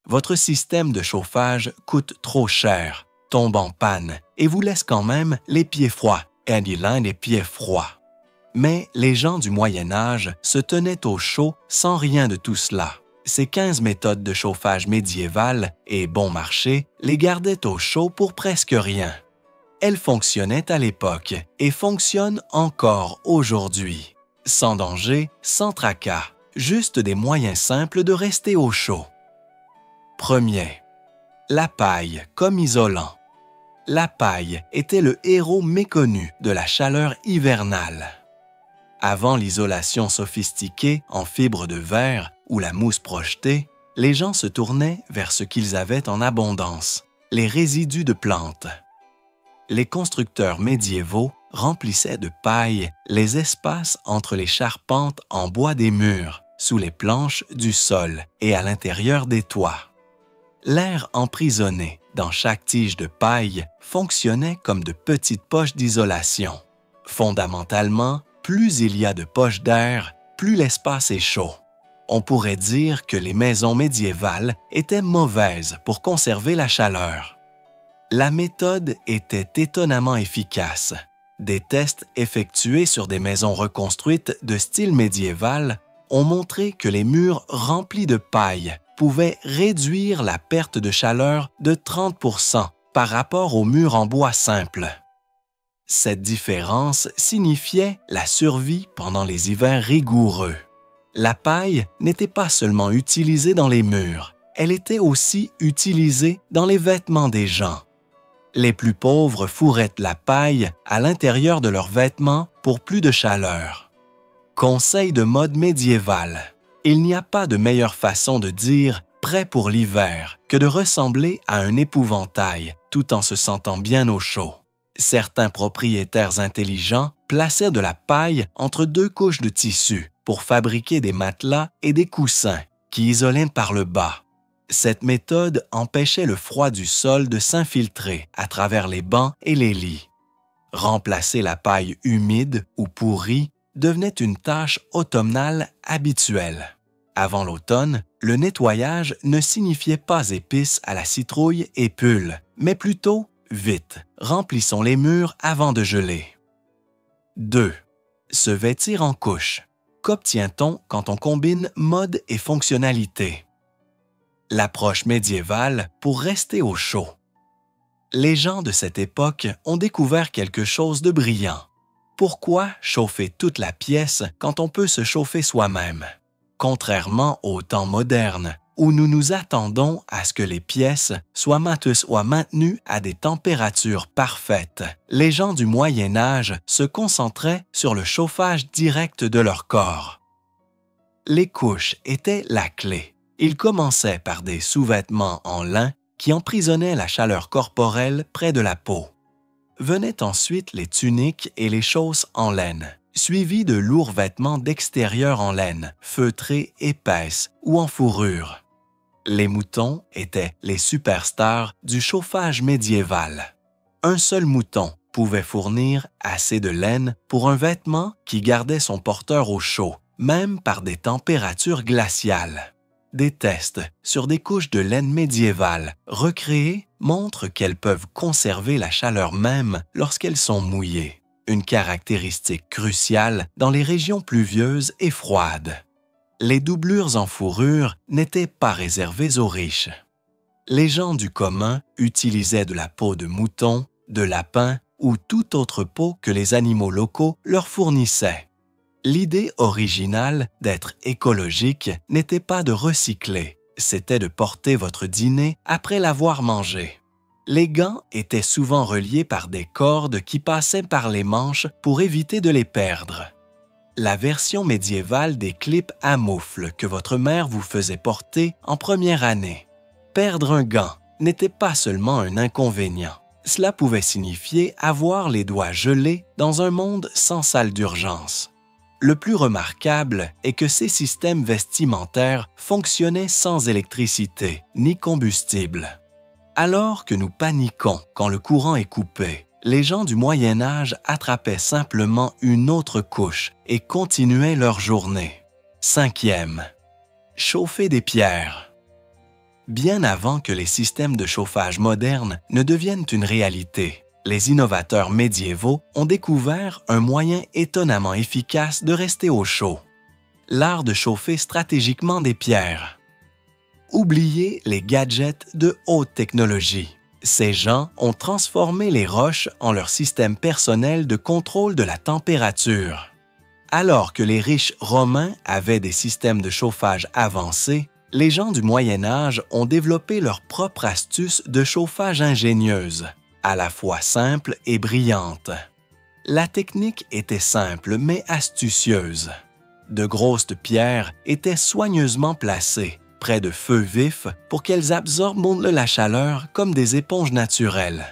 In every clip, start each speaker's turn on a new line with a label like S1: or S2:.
S1: votre système de chauffage coûte trop cher, tombe en panne et vous laisse quand même les pieds froids, les pieds froids. Mais les gens du Moyen Âge se tenaient au chaud sans rien de tout cela. Ces 15 méthodes de chauffage médiévales et bon marché les gardaient au chaud pour presque rien. Elles fonctionnaient à l'époque et fonctionnent encore aujourd'hui. Sans danger, sans tracas, juste des moyens simples de rester au chaud. Premier, la paille comme isolant. La paille était le héros méconnu de la chaleur hivernale. Avant l'isolation sophistiquée en fibre de verre ou la mousse projetée, les gens se tournaient vers ce qu'ils avaient en abondance, les résidus de plantes. Les constructeurs médiévaux remplissaient de paille les espaces entre les charpentes en bois des murs, sous les planches du sol et à l'intérieur des toits. L'air emprisonné dans chaque tige de paille fonctionnait comme de petites poches d'isolation. Fondamentalement, plus il y a de poches d'air, plus l'espace est chaud. On pourrait dire que les maisons médiévales étaient mauvaises pour conserver la chaleur. La méthode était étonnamment efficace. Des tests effectués sur des maisons reconstruites de style médiéval ont montré que les murs remplis de paille pouvaient réduire la perte de chaleur de 30% par rapport aux murs en bois simple. Cette différence signifiait la survie pendant les hivers rigoureux. La paille n'était pas seulement utilisée dans les murs, elle était aussi utilisée dans les vêtements des gens. Les plus pauvres fourraient la paille à l'intérieur de leurs vêtements pour plus de chaleur. Conseil de mode médiéval. Il n'y a pas de meilleure façon de dire « prêt pour l'hiver » que de ressembler à un épouvantail tout en se sentant bien au chaud. Certains propriétaires intelligents plaçaient de la paille entre deux couches de tissu pour fabriquer des matelas et des coussins qui isolaient par le bas. Cette méthode empêchait le froid du sol de s'infiltrer à travers les bancs et les lits. Remplacer la paille humide ou pourrie devenait une tâche automnale habituelle. Avant l'automne, le nettoyage ne signifiait pas épices à la citrouille et pull, mais plutôt vite, remplissons les murs avant de geler. 2. Se vêtir en couche. Qu'obtient-on quand on combine mode et fonctionnalité? L'approche médiévale pour rester au chaud. Les gens de cette époque ont découvert quelque chose de brillant. Pourquoi chauffer toute la pièce quand on peut se chauffer soi-même? Contrairement au temps moderne, où nous nous attendons à ce que les pièces soient maintenues à des températures parfaites, les gens du Moyen Âge se concentraient sur le chauffage direct de leur corps. Les couches étaient la clé. Ils commençaient par des sous-vêtements en lin qui emprisonnaient la chaleur corporelle près de la peau. Venaient ensuite les tuniques et les chausses en laine, suivis de lourds vêtements d'extérieur en laine, feutrés, épaisses ou en fourrure. Les moutons étaient les superstars du chauffage médiéval. Un seul mouton pouvait fournir assez de laine pour un vêtement qui gardait son porteur au chaud, même par des températures glaciales. Des tests sur des couches de laine médiévale recréées montrent qu'elles peuvent conserver la chaleur même lorsqu'elles sont mouillées, une caractéristique cruciale dans les régions pluvieuses et froides. Les doublures en fourrure n'étaient pas réservées aux riches. Les gens du commun utilisaient de la peau de mouton, de lapin ou toute autre peau que les animaux locaux leur fournissaient. L'idée originale d'être écologique n'était pas de recycler, c'était de porter votre dîner après l'avoir mangé. Les gants étaient souvent reliés par des cordes qui passaient par les manches pour éviter de les perdre. La version médiévale des clips à moufle que votre mère vous faisait porter en première année. Perdre un gant n'était pas seulement un inconvénient. Cela pouvait signifier avoir les doigts gelés dans un monde sans salle d'urgence. Le plus remarquable est que ces systèmes vestimentaires fonctionnaient sans électricité ni combustible. Alors que nous paniquons quand le courant est coupé, les gens du Moyen Âge attrapaient simplement une autre couche et continuaient leur journée. 5e. Chauffer des pierres. Bien avant que les systèmes de chauffage modernes ne deviennent une réalité, les innovateurs médiévaux ont découvert un moyen étonnamment efficace de rester au chaud: l'art de chauffer stratégiquement des pierres. Oubliez les gadgets de haute technologie. Ces gens ont transformé les roches en leur système personnel de contrôle de la température. Alors que les riches romains avaient des systèmes de chauffage avancés, les gens du Moyen Âge ont développé leur propre astuce de chauffage ingénieuse, à la fois simple et brillante. La technique était simple mais astucieuse. De grosses pierres étaient soigneusement placées près de feux vifs pour qu'elles absorbent la chaleur comme des éponges naturelles.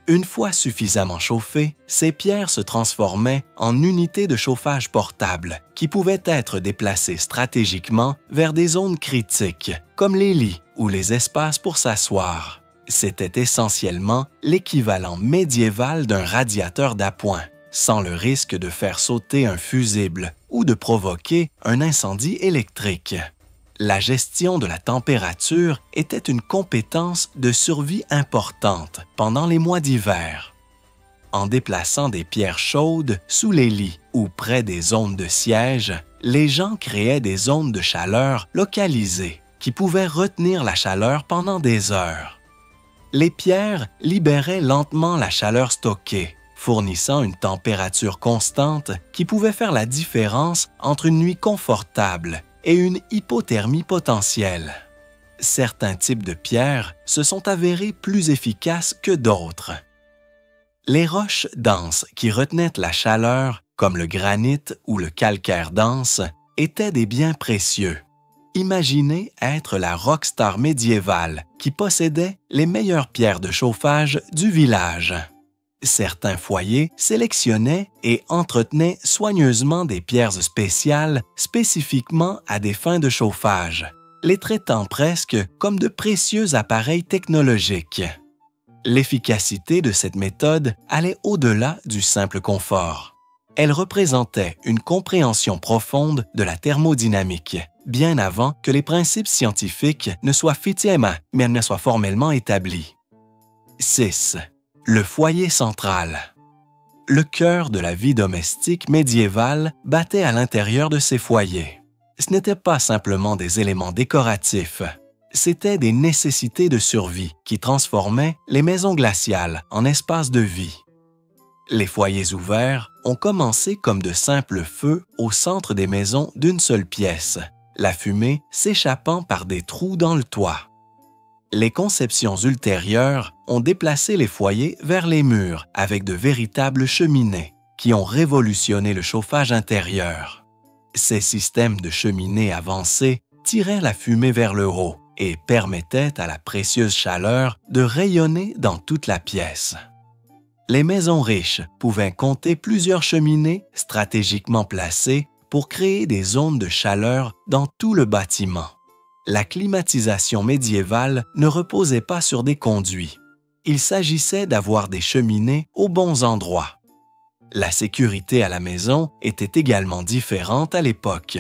S1: Une fois suffisamment chauffées, ces pierres se transformaient en unités de chauffage portables qui pouvaient être déplacées stratégiquement vers des zones critiques, comme les lits ou les espaces pour s'asseoir. C'était essentiellement l'équivalent médiéval d'un radiateur d'appoint, sans le risque de faire sauter un fusible ou de provoquer un incendie électrique. La gestion de la température était une compétence de survie importante pendant les mois d'hiver. En déplaçant des pierres chaudes sous les lits ou près des zones de siège, les gens créaient des zones de chaleur localisées qui pouvaient retenir la chaleur pendant des heures. Les pierres libéraient lentement la chaleur stockée, fournissant une température constante qui pouvait faire la différence entre une nuit confortable et une hypothermie potentielle. Certains types de pierres se sont avérés plus efficaces que d'autres. Les roches denses qui retenaient la chaleur, comme le granit ou le calcaire dense, étaient des biens précieux. Imaginez être la rockstar médiévale qui possédait les meilleures pierres de chauffage du village. Certains foyers sélectionnaient et entretenaient soigneusement des pierres spéciales spécifiquement à des fins de chauffage, les traitant presque comme de précieux appareils technologiques. L'efficacité de cette méthode allait au-delà du simple confort. Elle représentait une compréhension profonde de la thermodynamique, bien avant que les principes scientifiques ne soient mais ne soient formellement établis. 6. Le foyer central. Le cœur de la vie domestique médiévale battait à l'intérieur de ces foyers. Ce n'étaient pas simplement des éléments décoratifs, c'étaient des nécessités de survie qui transformaient les maisons glaciales en espaces de vie. Les foyers ouverts ont commencé comme de simples feux au centre des maisons d'une seule pièce, la fumée s'échappant par des trous dans le toit. Les conceptions ultérieures ont déplacé les foyers vers les murs avec de véritables cheminées qui ont révolutionné le chauffage intérieur. Ces systèmes de cheminées avancées tiraient la fumée vers le haut et permettaient à la précieuse chaleur de rayonner dans toute la pièce. Les maisons riches pouvaient compter plusieurs cheminées stratégiquement placées pour créer des zones de chaleur dans tout le bâtiment. La climatisation médiévale ne reposait pas sur des conduits. Il s'agissait d'avoir des cheminées aux bons endroits. La sécurité à la maison était également différente à l'époque.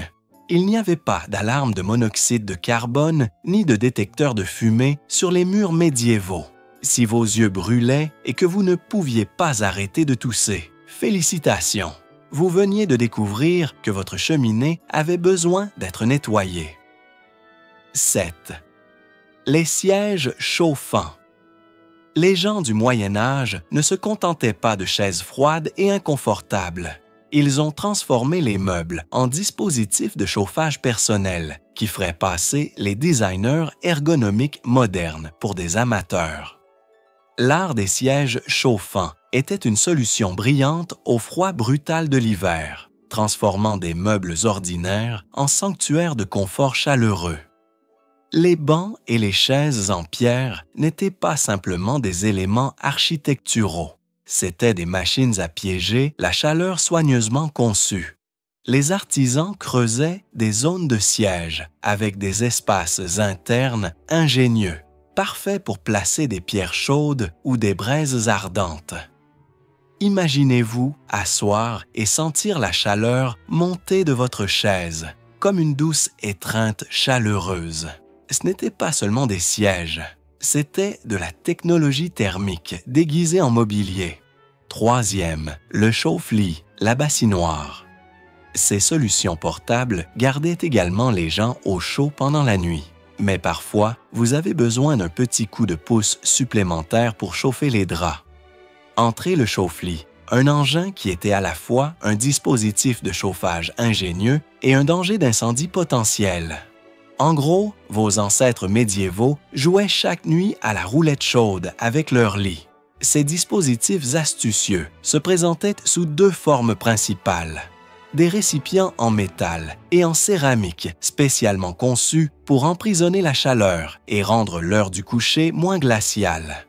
S1: Il n'y avait pas d'alarme de monoxyde de carbone ni de détecteur de fumée sur les murs médiévaux. Si vos yeux brûlaient et que vous ne pouviez pas arrêter de tousser, félicitations! Vous veniez de découvrir que votre cheminée avait besoin d'être nettoyée. 7. Les sièges chauffants. Les gens du Moyen Âge ne se contentaient pas de chaises froides et inconfortables. Ils ont transformé les meubles en dispositifs de chauffage personnel qui feraient passer les designers ergonomiques modernes pour des amateurs. L'art des sièges chauffants était une solution brillante au froid brutal de l'hiver, transformant des meubles ordinaires en sanctuaires de confort chaleureux. Les bancs et les chaises en pierre n'étaient pas simplement des éléments architecturaux, c'étaient des machines à piéger la chaleur soigneusement conçue. Les artisans creusaient des zones de siège avec des espaces internes ingénieux, parfaits pour placer des pierres chaudes ou des braises ardentes. Imaginez-vous asseoir et sentir la chaleur monter de votre chaise, comme une douce étreinte chaleureuse. ce n'était pas seulement des sièges, c'était de la technologie thermique déguisée en mobilier. Troisième, le chauffe-lit, la bassinoire. Ces solutions portables gardaient également les gens au chaud pendant la nuit. Mais parfois, vous avez besoin d'un petit coup de pouce supplémentaire pour chauffer les draps. Entrez le chauffe-lit, un engin qui était à la fois un dispositif de chauffage ingénieux et un danger d'incendie potentiel. En gros, vos ancêtres médiévaux jouaient chaque nuit à la roulette chaude avec leur lit. Ces dispositifs astucieux se présentaient sous deux formes principales. Des récipients en métal et en céramique spécialement conçus pour emprisonner la chaleur et rendre l'heure du coucher moins glaciale.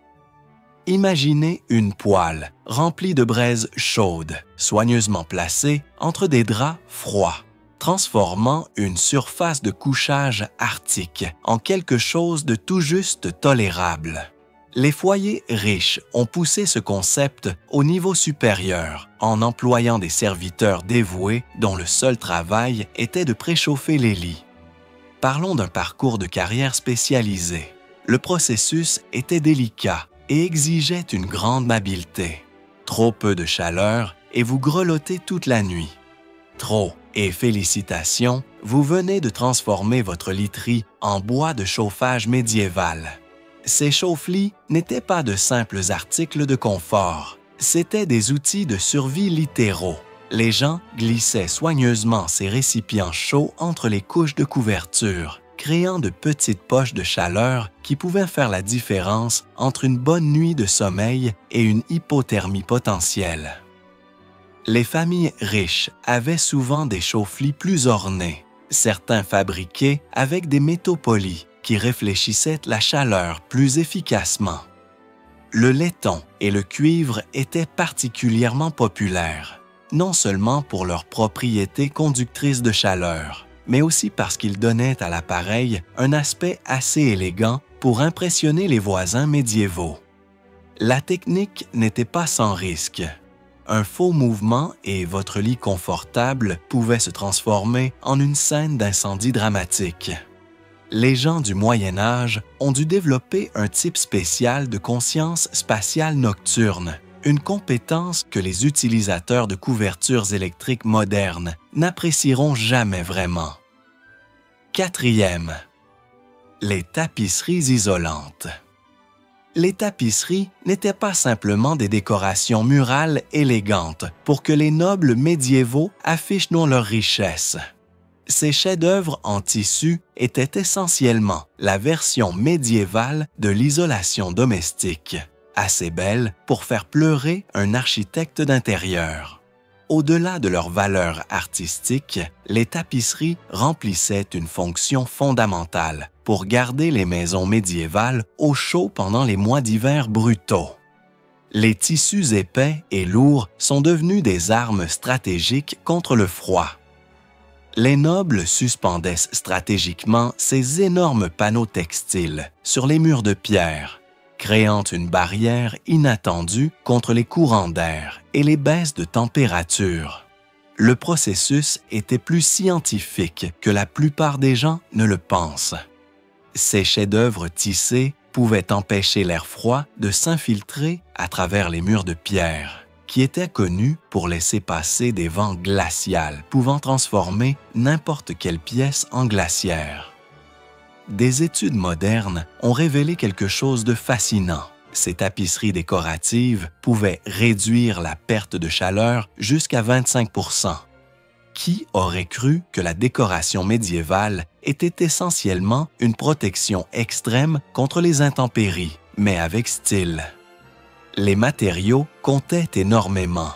S1: Imaginez une poêle remplie de braises chaudes, soigneusement placée entre des draps froids, transformant une surface de couchage arctique en quelque chose de tout juste tolérable. Les foyers riches ont poussé ce concept au niveau supérieur en employant des serviteurs dévoués dont le seul travail était de préchauffer les lits. Parlons d'un parcours de carrière spécialisé. Le processus était délicat et exigeait une grande habileté. Trop peu de chaleur et vous grelottez toute la nuit. Trop et félicitations, vous venez de transformer votre literie en bois de chauffage médiéval. Ces chauffe-lits n'étaient pas de simples articles de confort, c'étaient des outils de survie littéraux. Les gens glissaient soigneusement ces récipients chauds entre les couches de couverture, créant de petites poches de chaleur qui pouvaient faire la différence entre une bonne nuit de sommeil et une hypothermie potentielle. Les familles riches avaient souvent des chauffe-lits plus ornés, certains fabriqués avec des métaux polis qui réfléchissaient la chaleur plus efficacement. Le laiton et le cuivre étaient particulièrement populaires, non seulement pour leurs propriétés conductrices de chaleur, mais aussi parce qu'ils donnaient à l'appareil un aspect assez élégant pour impressionner les voisins médiévaux. La technique n'était pas sans risque. Un faux mouvement et votre lit confortable pouvaient se transformer en une scène d'incendie dramatique. Les gens du Moyen Âge ont dû développer un type spécial de conscience spatiale nocturne, une compétence que les utilisateurs de couvertures électriques modernes n'apprécieront jamais vraiment. Quatrième, les tapisseries isolantes. Les tapisseries n'étaient pas simplement des décorations murales élégantes pour que les nobles médiévaux affichent leur richesse. Ces chefs-d'œuvre en tissu étaient essentiellement la version médiévale de l'isolation domestique, assez belle pour faire pleurer un architecte d'intérieur. Au-delà de leur valeur artistique, les tapisseries remplissaient une fonction fondamentale pour garder les maisons médiévales au chaud pendant les mois d'hiver brutaux. Les tissus épais et lourds sont devenus des armes stratégiques contre le froid. Les nobles suspendaient stratégiquement ces énormes panneaux textiles sur les murs de pierre, créant une barrière inattendue contre les courants d'air et les baisses de température. Le processus était plus scientifique que la plupart des gens ne le pensent. Ces chefs-d'œuvre tissés pouvaient empêcher l'air froid de s'infiltrer à travers les murs de pierre, qui étaient connus pour laisser passer des vents glacials pouvant transformer n'importe quelle pièce en glacière. Des études modernes ont révélé quelque chose de fascinant. Ces tapisseries décoratives pouvaient réduire la perte de chaleur jusqu'à 25%. Qui aurait cru que la décoration médiévale était essentiellement une protection extrême contre les intempéries, mais avec style? Les matériaux comptaient énormément.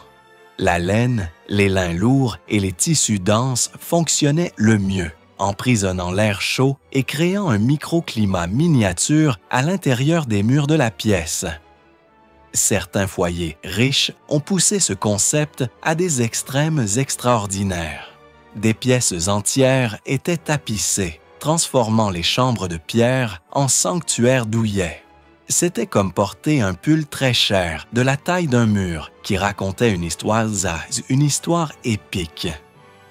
S1: La laine, les lins lourds et les tissus denses fonctionnaient le mieux, emprisonnant l'air chaud et créant un microclimat miniature à l'intérieur des murs de la pièce. Certains foyers riches ont poussé ce concept à des extrêmes extraordinaires. Des pièces entières étaient tapissées, transformant les chambres de pierre en sanctuaires douillets. C'était comme porter un pull très cher de la taille d'un mur qui racontait une histoire épique.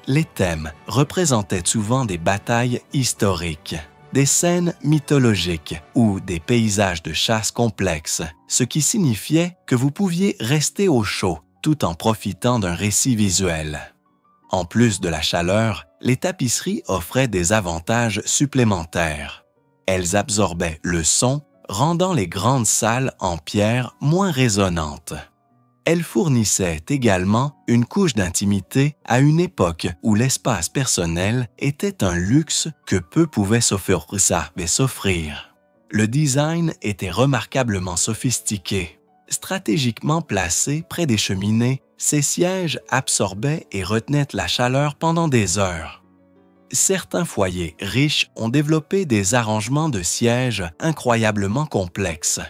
S1: Les thèmes représentaient souvent des batailles historiques. des scènes mythologiques ou des paysages de chasse complexes, ce qui signifiait que vous pouviez rester au chaud tout en profitant d'un récit visuel. En plus de la chaleur, les tapisseries offraient des avantages supplémentaires. Elles absorbaient le son, rendant les grandes salles en pierre moins résonnantes. Elles fournissaient également une couche d'intimité à une époque où l'espace personnel était un luxe que peu pouvaient s'offrir. Le design était remarquablement sophistiqué. Stratégiquement placés près des cheminées, ces sièges absorbaient et retenaient la chaleur pendant des heures. Certains foyers riches ont développé des arrangements de sièges incroyablement complexes.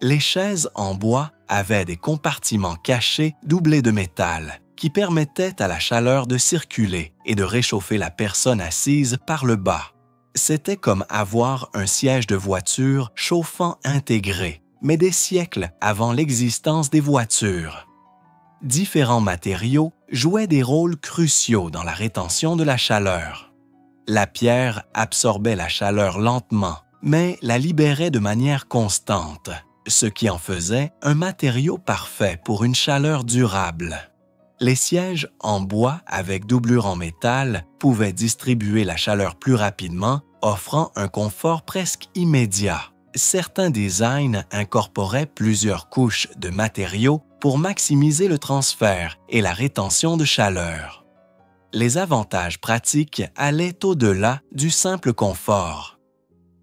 S1: Les chaises en bois avaient des compartiments cachés doublés de métal qui permettaient à la chaleur de circuler et de réchauffer la personne assise par le bas. C'était comme avoir un siège de voiture chauffant intégré, mais des siècles avant l'existence des voitures. Différents matériaux jouaient des rôles cruciaux dans la rétention de la chaleur. La pierre absorbait la chaleur lentement, mais la libérait de manière constante, ce qui en faisait un matériau parfait pour une chaleur durable. Les sièges en bois avec doublure en métal pouvaient distribuer la chaleur plus rapidement, offrant un confort presque immédiat. Certains designs incorporaient plusieurs couches de matériaux pour maximiser le transfert et la rétention de chaleur. Les avantages pratiques allaient au-delà du simple confort.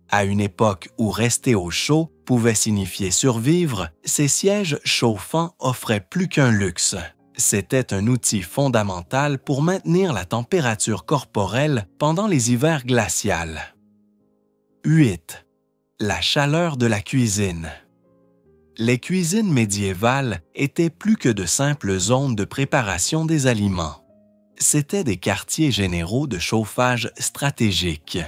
S1: À une époque où rester au chaud pouvait signifier survivre, ces sièges chauffants offraient plus qu'un luxe. C'était un outil fondamental pour maintenir la température corporelle pendant les hivers glacials. 8. La chaleur de la cuisine. Les cuisines médiévales étaient plus que de simples zones de préparation des aliments. C'étaient des quartiers généraux de chauffage stratégiques.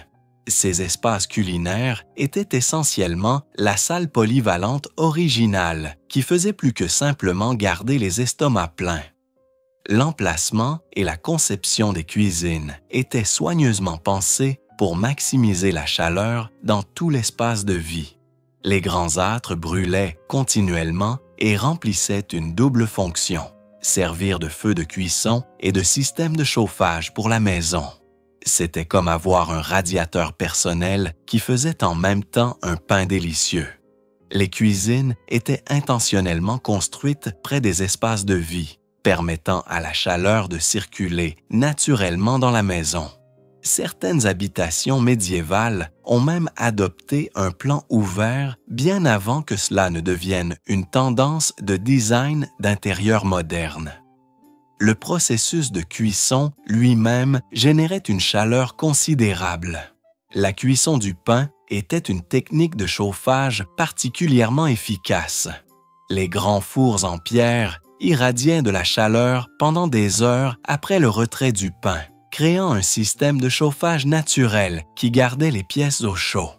S1: Ces espaces culinaires étaient essentiellement la salle polyvalente originale qui faisait plus que simplement garder les estomacs pleins. L'emplacement et la conception des cuisines étaient soigneusement pensés pour maximiser la chaleur dans tout l'espace de vie. Les grands âtres brûlaient continuellement et remplissaient une double fonction, servir de feu de cuisson et de système de chauffage pour la maison. C'était comme avoir un radiateur personnel qui faisait en même temps un pain délicieux. Les cuisines étaient intentionnellement construites près des espaces de vie, permettant à la chaleur de circuler naturellement dans la maison. Certaines habitations médiévales ont même adopté un plan ouvert bien avant que cela ne devienne une tendance de design d'intérieur moderne. Le processus de cuisson lui-même générait une chaleur considérable. La cuisson du pain était une technique de chauffage particulièrement efficace. Les grands fours en pierre irradiaient de la chaleur pendant des heures après le retrait du pain, créant un système de chauffage naturel qui gardait les pièces au chaud.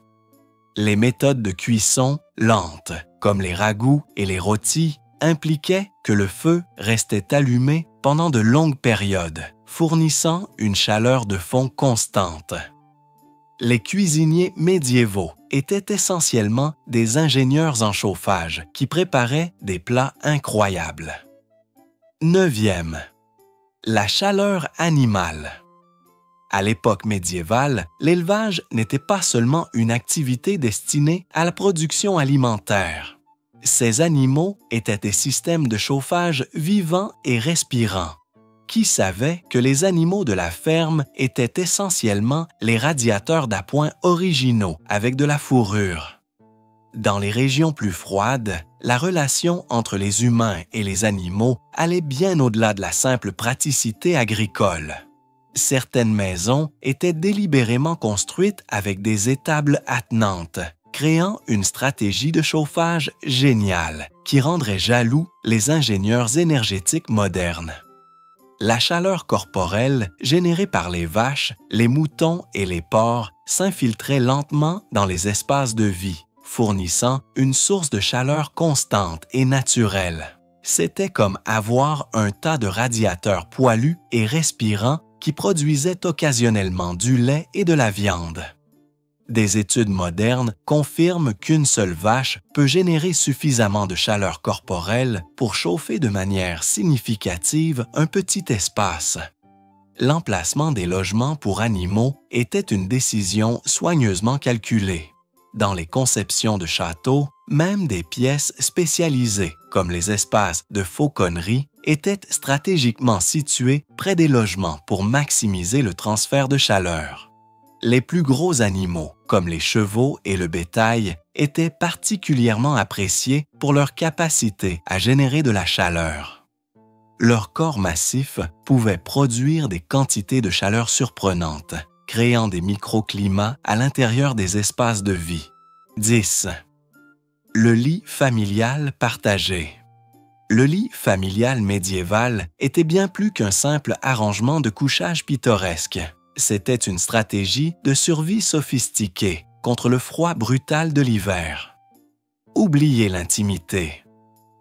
S1: Les méthodes de cuisson lentes, comme les ragoûts et les rôtis, impliquaient que le feu restait allumé pendant de longues périodes, fournissant une chaleur de fond constante. Les cuisiniers médiévaux étaient essentiellement des ingénieurs en chauffage qui préparaient des plats incroyables. 9e. La chaleur animale. À l'époque médiévale, l'élevage n'était pas seulement une activité destinée à la production alimentaire. Ces animaux étaient des systèmes de chauffage vivants et respirants. Qui savait que les animaux de la ferme étaient essentiellement les radiateurs d'appoint originaux avec de la fourrure? Dans les régions plus froides, la relation entre les humains et les animaux allait bien au-delà de la simple praticité agricole. Certaines maisons étaient délibérément construites avec des étables attenantes, créant une stratégie de chauffage géniale qui rendrait jaloux les ingénieurs énergétiques modernes. La chaleur corporelle générée par les vaches, les moutons et les porcs s'infiltrait lentement dans les espaces de vie, fournissant une source de chaleur constante et naturelle. C'était comme avoir un tas de radiateurs poilus et respirants qui produisaient occasionnellement du lait et de la viande. Des études modernes confirment qu'une seule vache peut générer suffisamment de chaleur corporelle pour chauffer de manière significative un petit espace. L'emplacement des logements pour animaux était une décision soigneusement calculée. Dans les conceptions de châteaux, même des pièces spécialisées, comme les espaces de fauconnerie, étaient stratégiquement situées près des logements pour maximiser le transfert de chaleur. Les plus gros animaux, comme les chevaux et le bétail, étaient particulièrement appréciés pour leur capacité à générer de la chaleur. Leur corps massif pouvait produire des quantités de chaleur surprenantes, créant des microclimats à l'intérieur des espaces de vie. 10. Le lit familial partagé. Le lit familial médiéval était bien plus qu'un simple arrangement de couchage pittoresque. C'était une stratégie de survie sophistiquée contre le froid brutal de l'hiver. Oubliez l'intimité.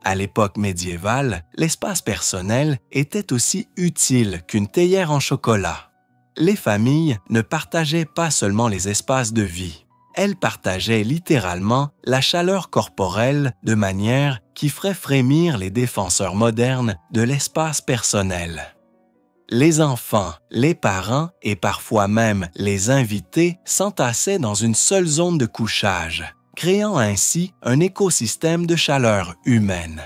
S1: À l'époque médiévale, l'espace personnel était aussi utile qu'une théière en chocolat. Les familles ne partageaient pas seulement les espaces de vie. Elles partageaient littéralement la chaleur corporelle de manière qui ferait frémir les défenseurs modernes de l'espace personnel. Les enfants, les parents et parfois même les invités s'entassaient dans une seule zone de couchage, créant ainsi un écosystème de chaleur humaine.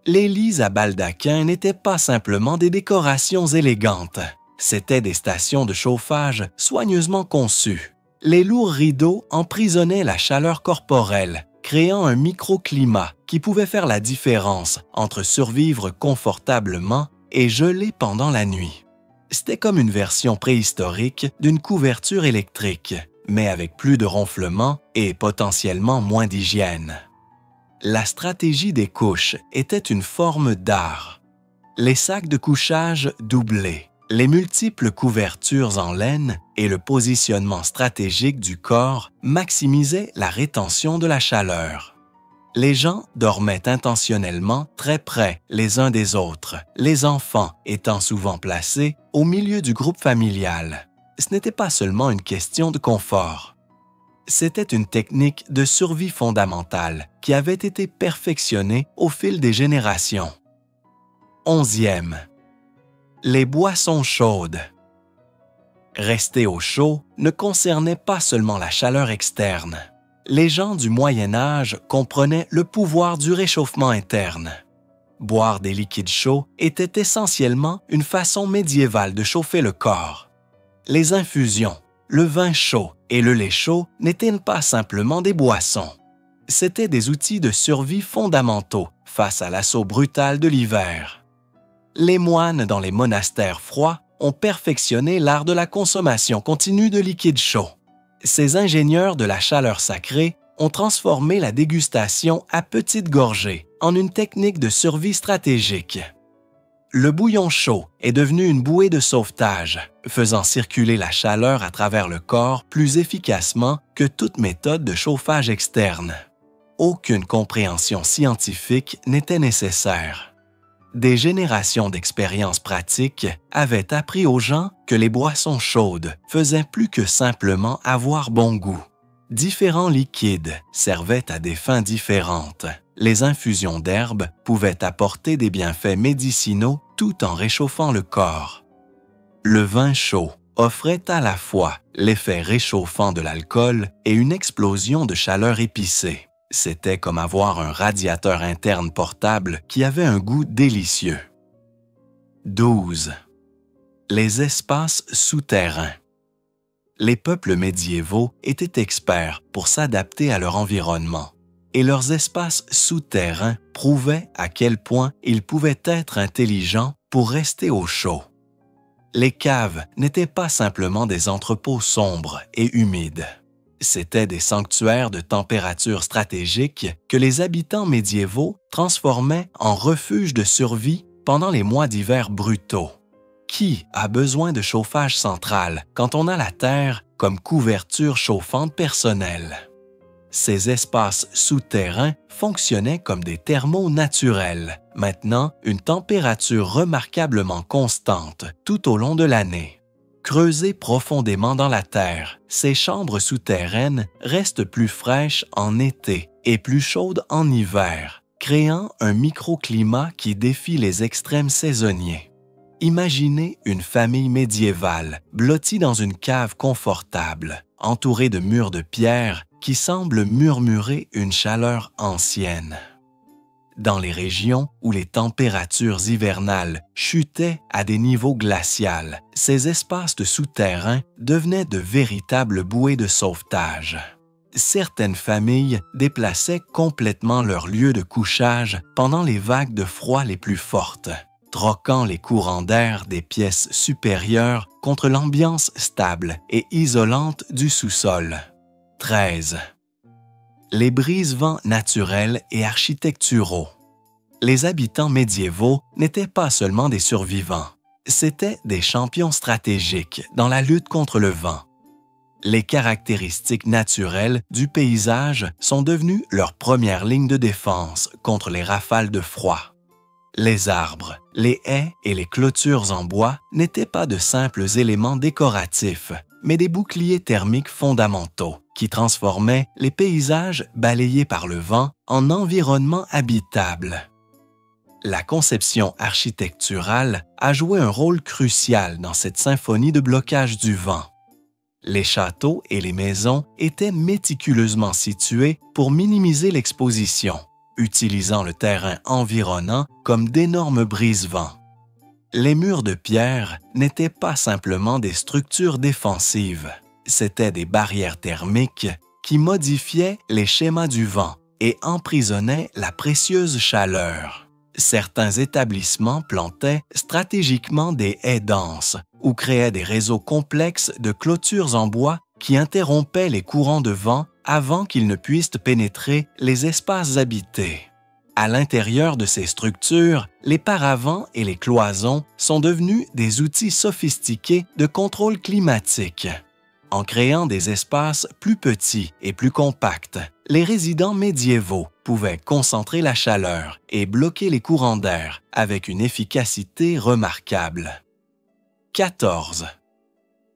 S1: Les lits à baldaquin n'étaient pas simplement des décorations élégantes, c'étaient des stations de chauffage soigneusement conçues. Les lourds rideaux emprisonnaient la chaleur corporelle, créant un microclimat qui pouvait faire la différence entre survivre confortablement et geler pendant la nuit. C'était comme une version préhistorique d'une couverture électrique, mais avec plus de ronflements et potentiellement moins d'hygiène. La stratégie des couches était une forme d'art. Les sacs de couchage doublés, les multiples couvertures en laine et le positionnement stratégique du corps maximisaient la rétention de la chaleur. Les gens dormaient intentionnellement très près les uns des autres, les enfants étant souvent placés au milieu du groupe familial. Ce n'était pas seulement une question de confort. C'était une technique de survie fondamentale qui avait été perfectionnée au fil des générations. 11e. Les boissons chaudes. Rester au chaud ne concernait pas seulement la chaleur externe. Les gens du Moyen Âge comprenaient le pouvoir du réchauffement interne. Boire des liquides chauds était essentiellement une façon médiévale de chauffer le corps. Les infusions, le vin chaud et le lait chaud n'étaient pas simplement des boissons. C'étaient des outils de survie fondamentaux face à l'assaut brutal de l'hiver. Les moines dans les monastères froids ont perfectionné l'art de la consommation continue de liquides chauds. Ces ingénieurs de la chaleur sacrée ont transformé la dégustation à petites gorgées en une technique de survie stratégique. Le bouillon chaud est devenu une bouée de sauvetage, faisant circuler la chaleur à travers le corps plus efficacement que toute méthode de chauffage externe. Aucune compréhension scientifique n'était nécessaire. Des générations d'expériences pratiques avaient appris aux gens que les boissons chaudes faisaient plus que simplement avoir bon goût. Différents liquides servaient à des fins différentes. Les infusions d'herbes pouvaient apporter des bienfaits médicinaux tout en réchauffant le corps. Le vin chaud offrait à la fois l'effet réchauffant de l'alcool et une explosion de chaleur épicée. C'était comme avoir un radiateur interne portable qui avait un goût délicieux. 12. Les espaces souterrains. Les peuples médiévaux étaient experts pour s'adapter à leur environnement, et leurs espaces souterrains prouvaient à quel point ils pouvaient être intelligents pour rester au chaud. Les caves n'étaient pas simplement des entrepôts sombres et humides. C'étaient des sanctuaires de température stratégique que les habitants médiévaux transformaient en refuges de survie pendant les mois d'hiver brutaux. Qui a besoin de chauffage central quand on a la terre comme couverture chauffante personnelle? Ces espaces souterrains fonctionnaient comme des thermos naturels, maintenant une température remarquablement constante tout au long de l'année. Creusées profondément dans la terre, ces chambres souterraines restent plus fraîches en été et plus chaudes en hiver, créant un microclimat qui défie les extrêmes saisonniers. Imaginez une famille médiévale blottie dans une cave confortable, entourée de murs de pierre qui semblent murmurer une chaleur ancienne. Dans les régions où les températures hivernales chutaient à des niveaux glaciaux, ces espaces souterrains devenaient de véritables bouées de sauvetage. Certaines familles déplaçaient complètement leur lieu de couchage pendant les vagues de froid les plus fortes, troquant les courants d'air des pièces supérieures contre l'ambiance stable et isolante du sous-sol. 13. Les brise-vents naturels et architecturaux. Les habitants médiévaux n'étaient pas seulement des survivants, c'étaient des champions stratégiques dans la lutte contre le vent. Les caractéristiques naturelles du paysage sont devenues leur première ligne de défense contre les rafales de froid. Les arbres, les haies et les clôtures en bois n'étaient pas de simples éléments décoratifs, mais des boucliers thermiques fondamentaux qui transformaient les paysages balayés par le vent en environnements habitables. La conception architecturale a joué un rôle crucial dans cette symphonie de blocage du vent. Les châteaux et les maisons étaient méticuleusement situés pour minimiser l'exposition, utilisant le terrain environnant comme d'énormes brise-vents. Les murs de pierre n'étaient pas simplement des structures défensives, c'étaient des barrières thermiques qui modifiaient les schémas du vent et emprisonnaient la précieuse chaleur. Certains établissements plantaient stratégiquement des haies denses ou créaient des réseaux complexes de clôtures en bois qui interrompaient les courants de vent avant qu'ils ne puissent pénétrer les espaces habités. À l'intérieur de ces structures, les paravents et les cloisons sont devenus des outils sophistiqués de contrôle climatique. En créant des espaces plus petits et plus compacts, les résidents médiévaux pouvaient concentrer la chaleur et bloquer les courants d'air avec une efficacité remarquable. 14.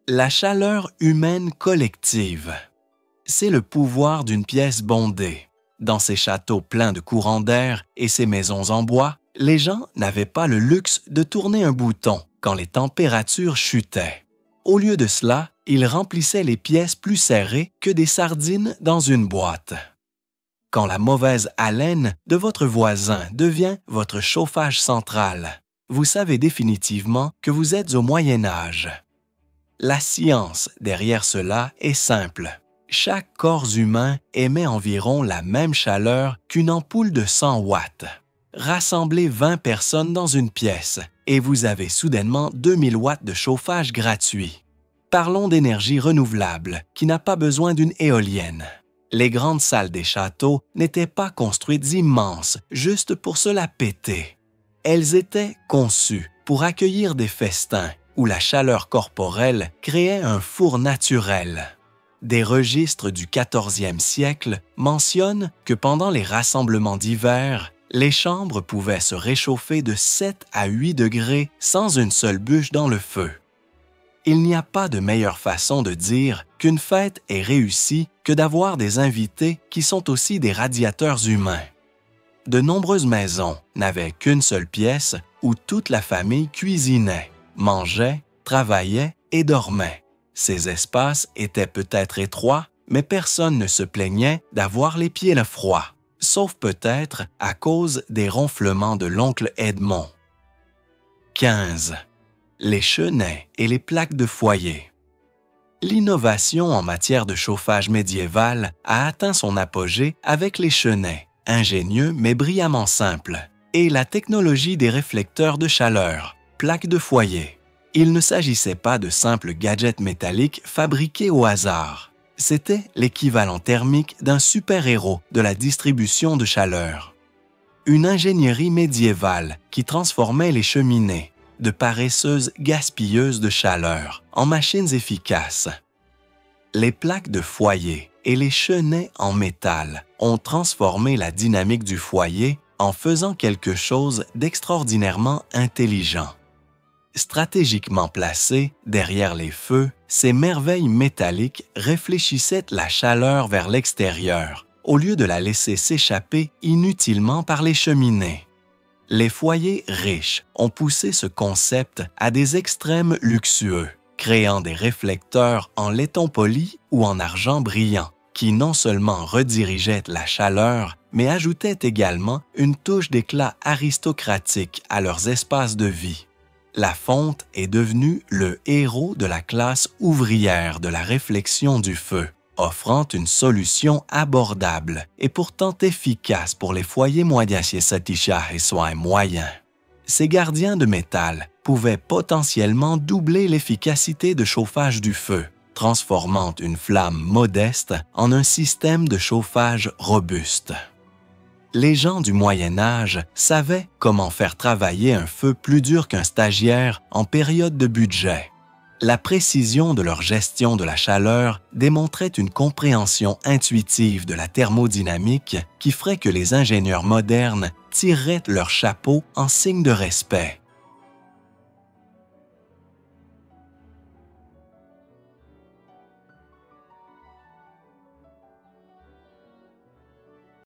S1: La chaleur humaine collective. C'est le pouvoir d'une pièce bondée. Dans ces châteaux pleins de courants d'air et ces maisons en bois, les gens n'avaient pas le luxe de tourner un bouton quand les températures chutaient. Au lieu de cela, ils remplissaient les pièces plus serrées que des sardines dans une boîte. Quand la mauvaise haleine de votre voisin devient votre chauffage central, vous savez définitivement que vous êtes au Moyen Âge. La science derrière cela est simple. Chaque corps humain émet environ la même chaleur qu'une ampoule de 100 watts. Rassemblez 20 personnes dans une pièce et vous avez soudainement 2000 watts de chauffage gratuit. Parlons d'énergie renouvelable qui n'a pas besoin d'une éolienne. Les grandes salles des châteaux n'étaient pas construites immenses juste pour se la péter. Elles étaient conçues pour accueillir des festins où la chaleur corporelle créait un four naturel. Des registres du 14e siècle mentionnent que pendant les rassemblements d'hiver, les chambres pouvaient se réchauffer de 7 à 8 degrés sans une seule bûche dans le feu. Il n'y a pas de meilleure façon de dire qu'une fête est réussie que d'avoir des invités qui sont aussi des radiateurs humains. De nombreuses maisons n'avaient qu'une seule pièce où toute la famille cuisinait, mangeait, travaillait et dormait. Ces espaces étaient peut-être étroits, mais personne ne se plaignait d'avoir les pieds froids, sauf peut-être à cause des ronflements de l'oncle Edmond. 15. Les chenets et les plaques de foyer. L'innovation en matière de chauffage médiéval a atteint son apogée avec les chenets, ingénieux mais brillamment simples, et la technologie des réflecteurs de chaleur, plaques de foyer. Il ne s'agissait pas de simples gadgets métalliques fabriqués au hasard. C'était l'équivalent thermique d'un super-héros de la distribution de chaleur. Une ingénierie médiévale qui transformait les cheminées de paresseuses gaspilleuses de chaleur en machines efficaces. Les plaques de foyer et les chenets en métal ont transformé la dynamique du foyer en faisant quelque chose d'extraordinairement intelligent. Stratégiquement placées derrière les feux, ces merveilles métalliques réfléchissaient la chaleur vers l'extérieur, au lieu de la laisser s'échapper inutilement par les cheminées. Les foyers riches ont poussé ce concept à des extrêmes luxueux, créant des réflecteurs en laiton poli ou en argent brillant, qui non seulement redirigeaient la chaleur, mais ajoutaient également une touche d'éclat aristocratique à leurs espaces de vie. La fonte est devenue le héros de la classe ouvrière de la réflexion du feu, offrant une solution abordable et pourtant efficace pour les foyers moyens. Ces gardiens de métal pouvaient potentiellement doubler l'efficacité de chauffage du feu, transformant une flamme modeste en un système de chauffage robuste. Les gens du Moyen Âge savaient comment faire travailler un feu plus dur qu'un stagiaire en période de budget. La précision de leur gestion de la chaleur démontrait une compréhension intuitive de la thermodynamique qui ferait que les ingénieurs modernes tireraient leur chapeau en signe de respect.